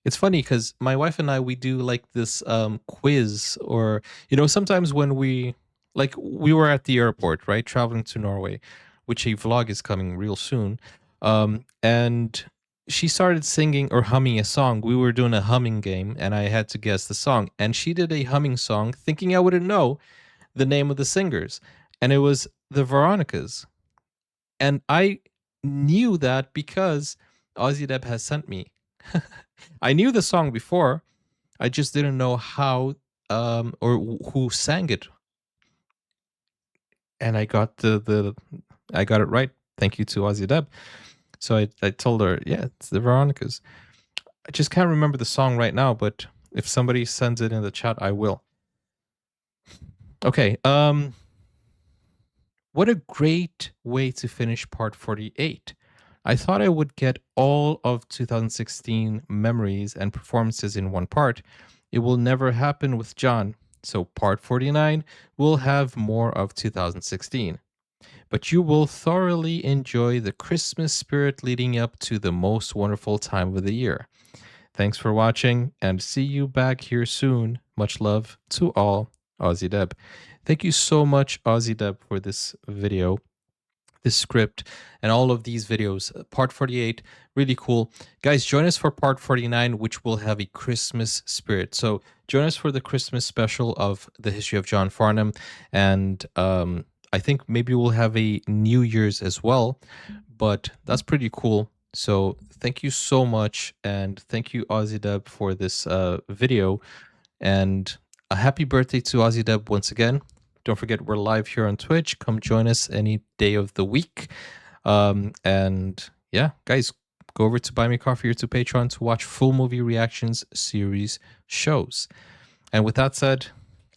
It's funny because my wife and I, we do like this quiz, or, you know, sometimes when we were at the airport, right, traveling to Norway, which a vlog is coming real soon. And she started singing or humming a song. We were doing a humming game and I had to guess the song. And she did a humming song thinking I wouldn't know the name of the singers. And it was the Veronicas. And I knew that because Ozzy Deb has sent me. I knew the song before. I just didn't know how or who sang it. And I got I got it right. Thank you to Ozzy Deb. So I told her, yeah, it's the Veronicas. I just can't remember the song right now, but if somebody sends it in the chat, I will. Okay. What a great way to finish part 48. I thought I would get all of 2016 memories and performances in one part. It will never happen with John, so part 49 will have more of 2016. But you will thoroughly enjoy the Christmas spirit leading up to the most wonderful time of the year. Thanks for watching, and see you back here soon. Much love to all. Ozzy Deb. Thank you so much, Ozzy Deb, for this video, this script, and all of these videos. Part 48, really cool. Guys, join us for part 49, which will have a Christmas spirit. So join us for the Christmas special of the history of John Farnham. And I think maybe we'll have a New Year's as well, but that's pretty cool. So thank you so much. And thank you, Ozzy Deb, for this video. And a happy birthday to Ozzy Deb once again. Don't forget, we're live here on Twitch. Come join us any day of the week. And yeah, guys, go over to Buy Me Coffee or to Patreon to watch full movie reactions, series, shows. And with that said,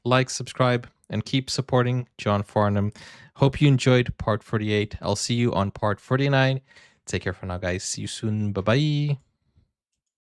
like, subscribe, and keep supporting John Farnham. Hope you enjoyed part 48. I'll see you on part 49. Take care for now, guys. See you soon. Bye-bye.